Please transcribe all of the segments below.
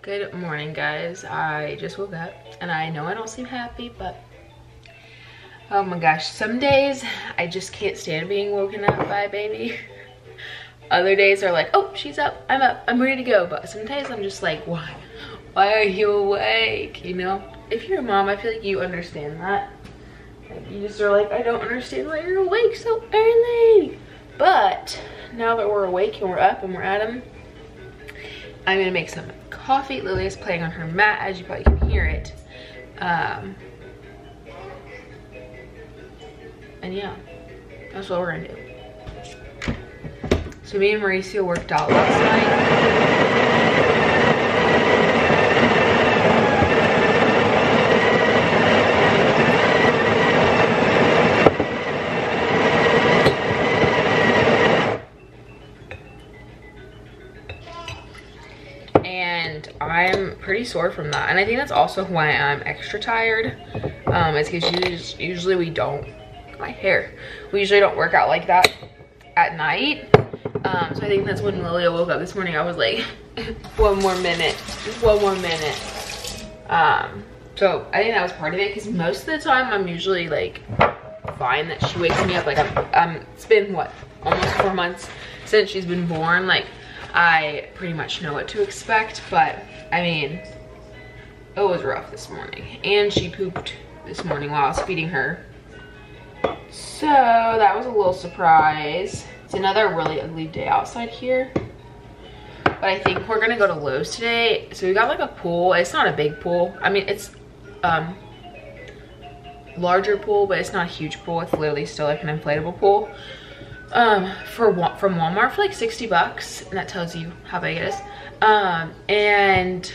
Good morning, guys. I just woke up and I know I don't seem happy, but oh my gosh, some days I just can't stand being woken up by a baby. Other days are like, oh, she's up, I'm ready to go. But sometimes I'm just like, why are you awake? You know, if you're a mom, I feel like you understand that. Like, you just are like, I don't understand why you're awake so early. But now that we're awake and we're up and we're at them, I'm gonna make some coffee. Lily is playing on her mat, as you probably can hear it. And yeah, that's what we're gonna do. So me and Mauricio worked out last night. And I'm pretty sore from that, and I think that's also why I'm extra tired. It's because usually we don't, my hair, we usually don't work out like that at night. So I think that's when Lilia woke up this morning. I was like, one more minute, just one more minute. So I think that was part of it, because most of the time I'm usually like fine that she wakes me up. Like it's been what, almost 4 months since she's been born. Like I pretty much know what to expect, but I mean, it was rough this morning. And she pooped this morning while I was feeding her. So that was a little surprise. It's another really ugly day outside here. But I think we're gonna go to Lowe's today. So we got like a pool. It's not a big pool. I mean, it's larger pool, but it's not a huge pool. It's literally still like an inflatable pool. From Walmart for like 60 bucks, and that tells you how big it is. And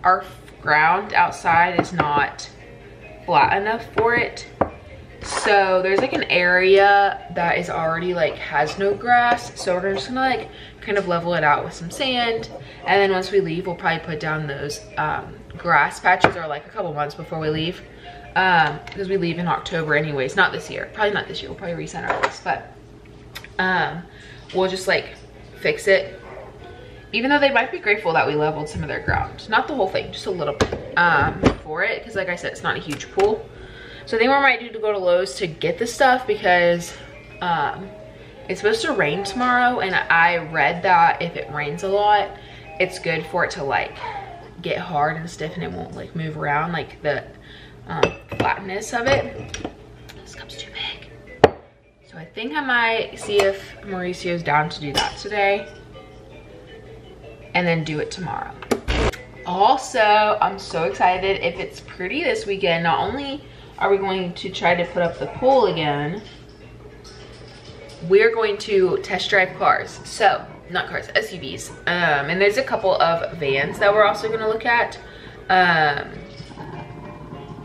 our ground outside is not flat enough for it. So there's like an area that is already like has no grass, so we're just gonna like kind of level it out with some sand, and then once we leave we'll probably put down those grass patches, or like a couple months before we leave, because we leave in October anyways. Not this year, probably not this year, we'll probably reset our list, but we'll just like fix it, even though they might be grateful that we leveled some of their ground, not the whole thing, just a little bit, for it, because like I said, it's not a huge pool. So I think what we might do to go to Lowe's to get the stuff, because it's supposed to rain tomorrow, and I read that if it rains a lot, it's good for it to like get hard and stiff, and it won't like move around, like the flatness of it. This cup's too big. So I think I might see if Mauricio's down to do that today, and then do it tomorrow. Also, I'm so excited. If it's pretty this weekend, not only are we going to try to put up the pool again, we're going to test drive cars. So, not cars, SUVs. And there's a couple of vans that we're also gonna look at.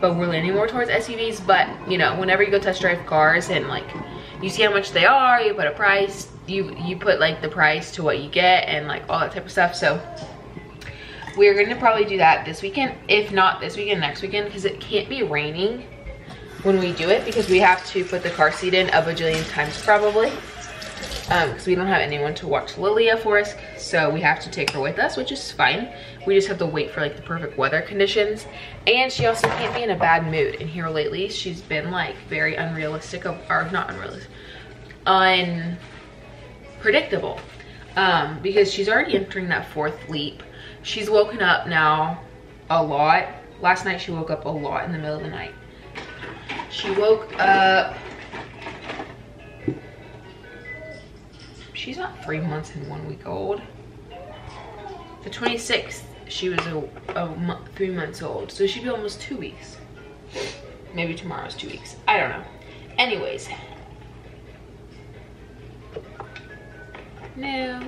But we're leaning more towards SUVs. But, you know, whenever you go test drive cars and like, you see how much they are, you put a price, you put like the price to what you get and like all that type of stuff. So, we're gonna probably do that this weekend. If not this weekend, next weekend, because it can't be raining when we do it, because we have to put the car seat in a bajillion times probably, because we don't have anyone to watch Lilia for us, so we have to take her with us, which is fine. We just have to wait for like the perfect weather conditions. And she also can't be in a bad mood. And here lately she's been like very unrealistic, or not unrealistic, unpredictable, because she's already entering that 4th leap. She's woken up now a lot. Last night she woke up a lot in the middle of the night. She woke up, she's not 3 months and 1 week old. The 26th, she was 3 months old. So she'd be almost 2 weeks. Maybe tomorrow's 2 weeks. I don't know. Anyways. No.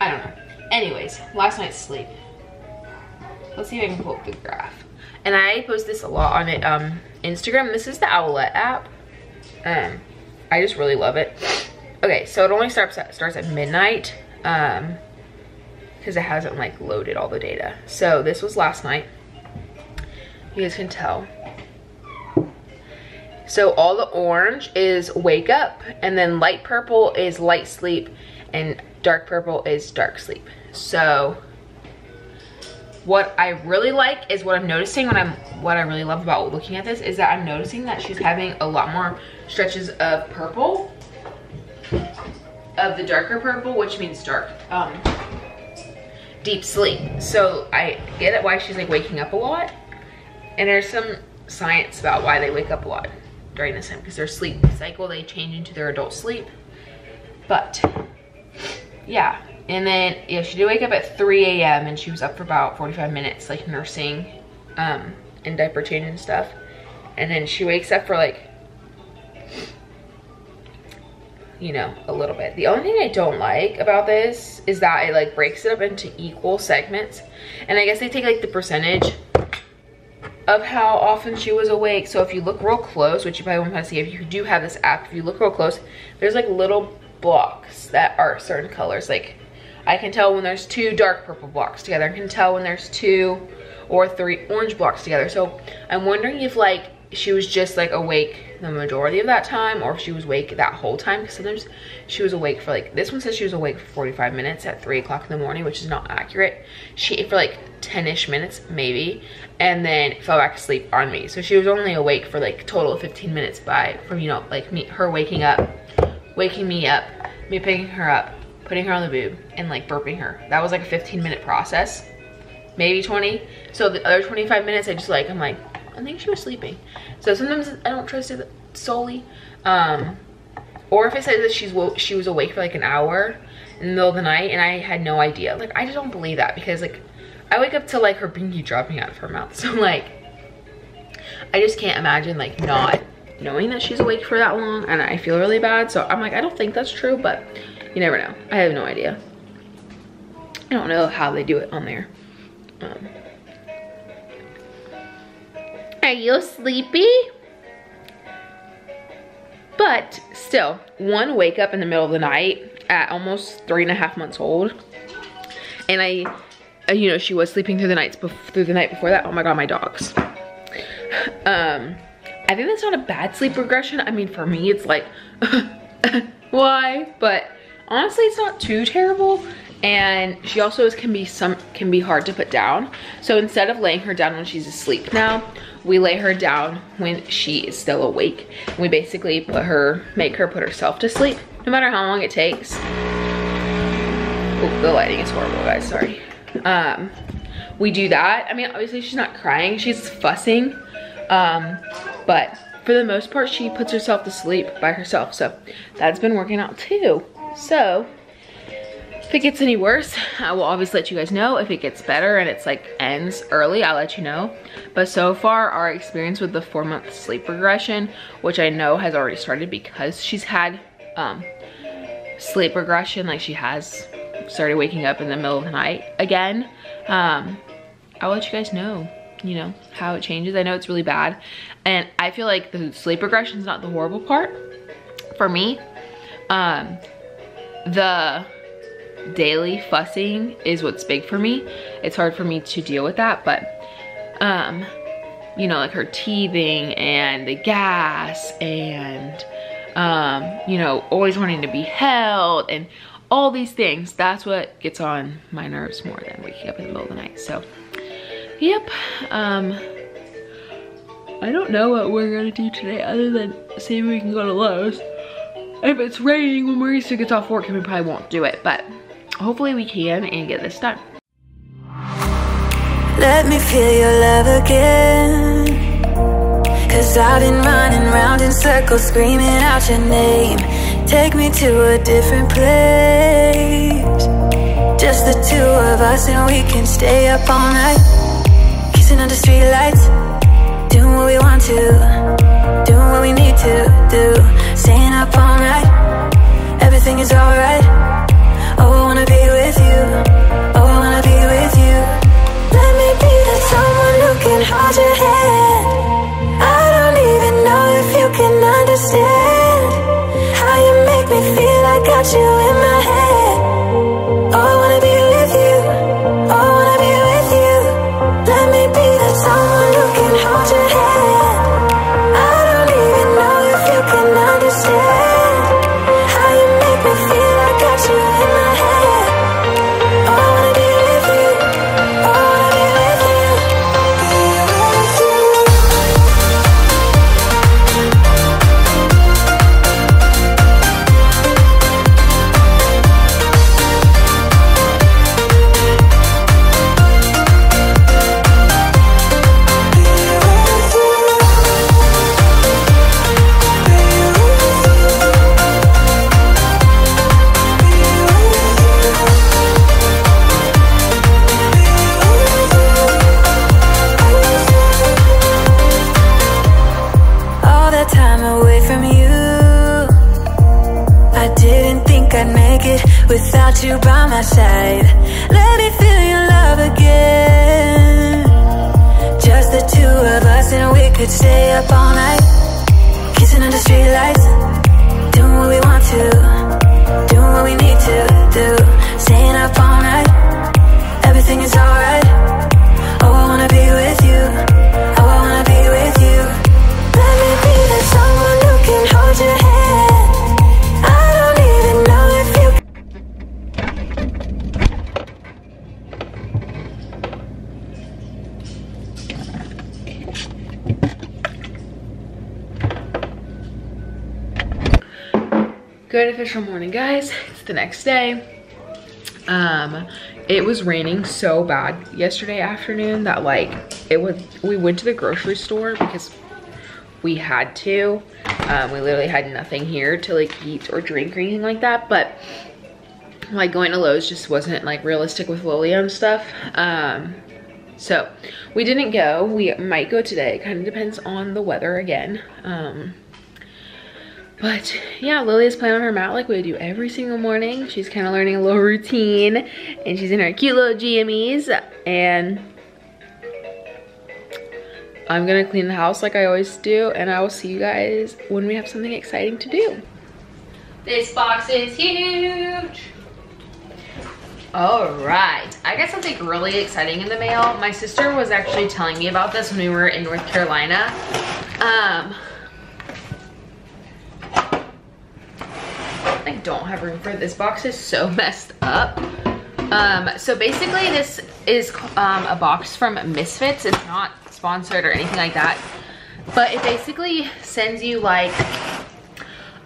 I don't know. Anyways, last night's sleep. Let's see if I can pull up the graph. And I post this a lot on it, Instagram. This is the Owlette app. I just really love it. Okay, so it only starts at midnight, because it hasn't like loaded all the data. So this was last night. You guys can tell. So all the orange is wake up, and then light purple is light sleep, and dark purple is dark sleep. So what I really like is what I'm noticing what I really love about looking at this is that I'm noticing that she's having a lot more stretches of purple, of the darker purple, which means dark, deep sleep. So I get it why she's like waking up a lot. And there's some science about why they wake up a lot during this time, because their sleep cycle, they change into their adult sleep. But yeah, and then yeah, she did wake up at 3 a.m. and she was up for about 45 minutes, like nursing and diaper change and stuff. And then she wakes up for like, you know, a little bit. The only thing I don't like about this is that it like breaks it up into equal segments, and I guess they take like the percentage of how often she was awake. So if you look real close, which you probably won't have to see if you do have this app, if you look real close, there's like little blocks that are certain colors. Like I can tell when there's 2 dark purple blocks together. I can tell when there's 2 or 3 orange blocks together. So I'm wondering if like she was just like awake the majority of that time, or if she was awake that whole time, because sometimes she was awake for like, this one says she was awake for 45 minutes at 3 o'clock in the morning, which is not accurate. She ate for like 10-ish minutes maybe, and then fell back asleep on me. So she was only awake for like total of 15 minutes from, you know, like her waking me up, me picking her up, putting her on the boob, and like burping her. That was like a 15-minute process, maybe 20. So the other 25 minutes I just like, I'm like, I think she was sleeping. So sometimes I don't trust it solely. Or if it says that she was awake for like an hour in the middle of the night and I had no idea. Like I just don't believe that, because like I wake up to like her binky dropping out of her mouth. So like I just can't imagine like not knowing that she's awake for that long, and I feel really bad. So I'm like, I don't think that's true, but you never know. I have no idea. I don't know how they do it on there. Are you sleepy? But still, one wake up in the middle of the night at almost 3.5 months old, and you know, she was sleeping through the night before that. Oh my god, my dogs. I think that's not a bad sleep regression. I mean, for me, it's like, why? But honestly, it's not too terrible. And she also can be hard to put down. So instead of laying her down when she's asleep now, we lay her down when she is still awake. And we basically make her put herself to sleep, no matter how long it takes. Oh, the lighting is horrible, guys, sorry. We do that. I mean, obviously she's not crying, she's fussing. But for the most part, she puts herself to sleep by herself. So that's been working out too. So if it gets any worse, I will obviously let you guys know. If it gets better and it's like ends early, I'll let you know. But so far, our experience with the 4-month sleep regression, which I know has already started because she's had sleep regression, like she has started waking up in the middle of the night again. I'll let you guys know, you know, how it changes. I know it's really bad, and I feel like the sleep regression is not the horrible part for me. The daily fussing is what's big for me. It's hard for me to deal with that, but you know, like her teething and the gas and you know, always wanting to be held and all these things, that's what gets on my nerves more than waking up in the middle of the night. So yep, I don't know what we're gonna do today other than see if we can go to Lowe's. If it's raining when Marisa gets off work, we probably won't do it, but hopefully we can and get this done. Let me feel your love again, 'cause I've been running round in circles screaming out your name. Take me to a different place, just the two of us, and we can stay up all night, kissing under streetlights, doing what we want to, doing what we need to do, staying up all night, everything is alright. Oh, I wanna be with you, oh, I wanna be with you. Let me be that someone who can hold your hand. I don't even know if you can understand how you make me feel. I got you in my head. Oh, I wanna be with you, oh, I wanna be with you. Let me be that someone who can hold your hand. I don't even think I'd make it without you by my side. Let me feel your love again. Just the two of us and we could stay up all night, kissing under streetlights, doing what we want to, doing what we need to do. Staying up all night, everything is alright. Oh, I wanna be with you. Oh, I wanna be with you. Let me be the someone who can hold your hand. I don't even know if you. Good official morning, guys. It's the next day. It was raining so bad yesterday afternoon that like we went to the grocery store because we had to. We literally had nothing here to like eat or drink or anything like that, but like going to Lowe's just wasn't like realistic with Lilia and stuff. So we didn't go. We might go today. It kind of depends on the weather again. But yeah, Lilia's playing on her mat like we do every single morning. She's kind of learning a little routine and she's in her cute little jammies, and I'm gonna clean the house like I always do, and I will see you guys when we have something exciting to do. This box is huge. All right, I got something really exciting in the mail. My sister was actually telling me about this when we were in North Carolina. I don't have room for it. This box is so messed up. So basically this is a box from Misfits. It's not sponsored or anything like that, but it basically sends you like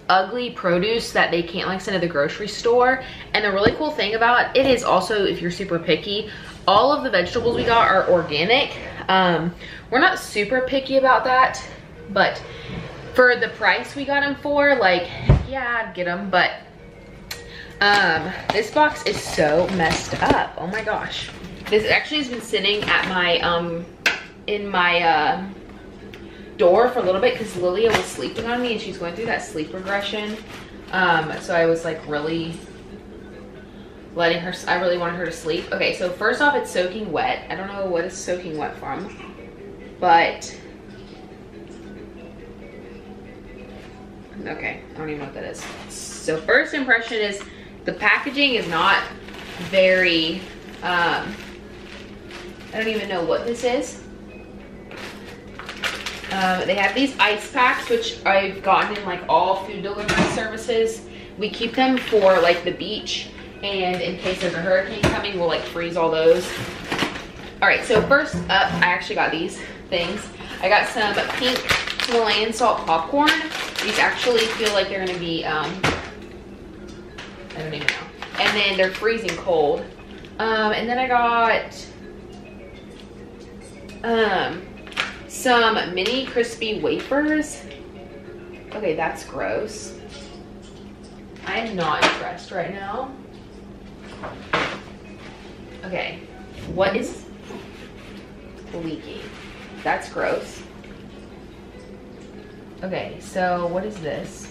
ugly produce that they can't like send to the grocery store. And the really cool thing about it is also, if you're super picky, all of the vegetables we got are organic. We're not super picky about that, but for the price we got them for, like, yeah, I'd get them, but this box is so messed up. Oh my gosh. This actually has been sitting at my in my door for a little bit because Lilia was sleeping on me and she's going through that sleep regression. So I was like really letting her, I really wanted her to sleep. Okay, so first off, it's soaking wet. I don't know what it's soaking wet from, but okay, I don't even know what that is. So first impression is the packaging is not very, I don't even know what this is. They have these ice packs, which I've gotten in like all food delivery services. We keep them for like the beach, and in case there's a hurricane coming, we'll like freeze all those. All right, so first up, I actually got these things. I got some pink Himalayan salt popcorn. These actually feel like they're gonna be, I don't even know. And then they're freezing cold. And then I got some mini crispy wafers. Okay, that's gross. I am not impressed right now. Okay, what is leaking? That's gross. Okay, so what is this?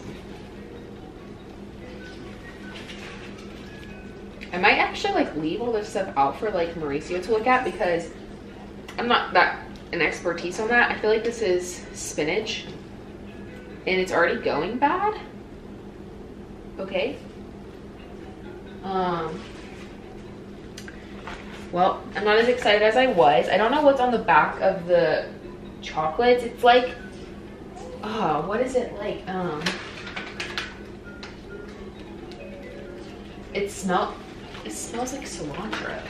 I might actually like leave all this stuff out for like Mauricio to look at because I'm not that an expertise on that. I feel like this is spinach and it's already going bad. Okay. Well, I'm not as excited as I was. I don't know what's on the back of the chocolates. It's like, oh, what is it like? It smells like cilantro.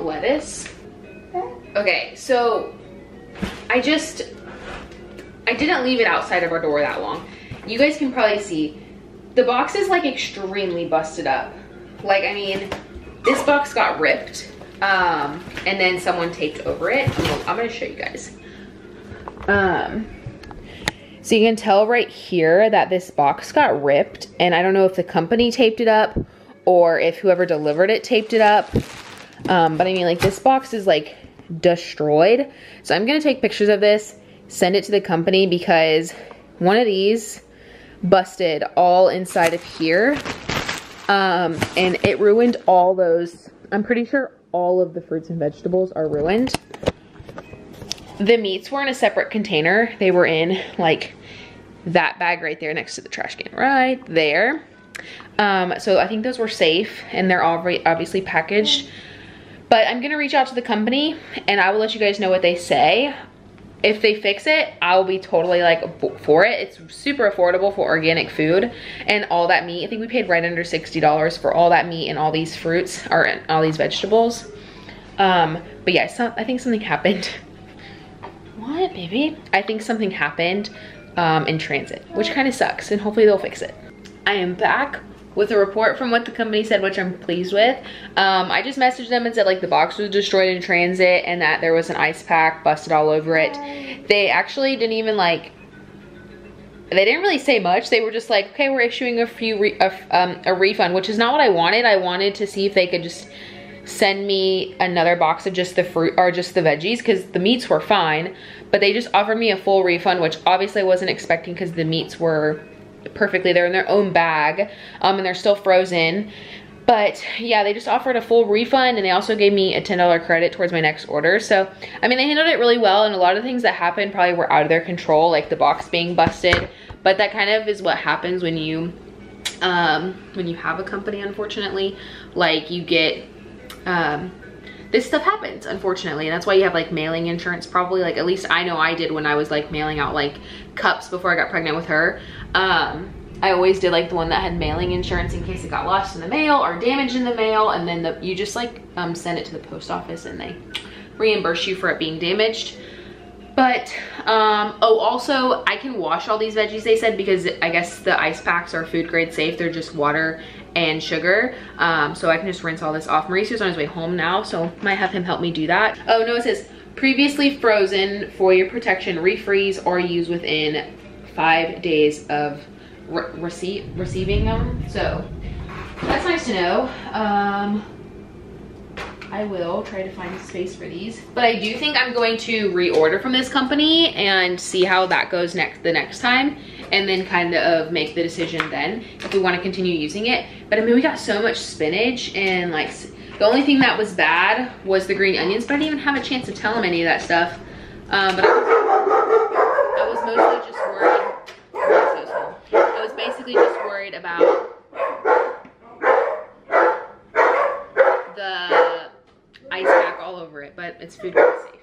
Lettuce. Okay, so I didn't leave it outside of our door that long. You guys can probably see the box is like extremely busted up. Like, I mean, this box got ripped, and then someone taped over it. I'm gonna show you guys. So you can tell right here that this box got ripped, and I don't know if the company taped it up or if whoever delivered it taped it up. But I mean, like, this box is like destroyed. So I'm gonna take pictures of this, send it to the company because one of these busted all inside of here. And it ruined all those. I'm pretty sure all of the fruits and vegetables are ruined. The meats were in a separate container. They were in like that bag right there next to the trash can right there. So I think those were safe and they're already obviously packaged. But I'm gonna reach out to the company and I will let you guys know what they say. If they fix it, I'll be totally like for it. It's super affordable for organic food and all that meat. I think we paid right under $60 for all that meat and all these fruits or all these vegetables. But yeah, I think something happened. What, baby? I think something happened in transit, which kind of sucks, and hopefully they'll fix it. I am back with a report from what the company said, which I'm pleased with. I just messaged them and said like the box was destroyed in transit and that there was an ice pack busted all over it. They actually didn't even like, they didn't really say much. They were just like, okay, we're issuing a refund, which is not what I wanted. I wanted to see if they could just send me another box of just the fruit or just the veggies, because the meats were fine, but they just offered me a full refund, which obviously I wasn't expecting because the meats were perfectly, they're in their own bag, and they're still frozen. But yeah, they just offered a full refund and they also gave me a $10 credit towards my next order. So I mean, they handled it really well, and a lot of things that happened probably were out of their control, like the box being busted, but that kind of is what happens when you have a company, unfortunately. Like you get this stuff happens, unfortunately, and that's why you have like mailing insurance probably. Like at least I know I did when I was like mailing out like cups before I got pregnant with her. I always did like the one that had mailing insurance in case it got lost in the mail or damaged in the mail, and then you just like send it to the post office and they reimburse you for it being damaged. But oh, also I can wash all these veggies, they said, because I guess the ice packs are food grade safe. They're just water and sugar, so I can just rinse all this off. Mauricio's on his way home now, so might have him help me do that. Oh no, it says previously frozen for your protection, refreeze or use within 5 days of receiving them. So that's nice to know. I will try to find space for these, but I do think I'm going to reorder from this company and see how that goes the next time, and then kind of make the decision then if we want to continue using it. But I mean, we got so much spinach, and like the only thing that was bad was the green onions, but I didn't even have a chance to tell them any of that stuff. But I was mostly just worried. I was basically just worried about the ice pack all over it, but it's food grade safe.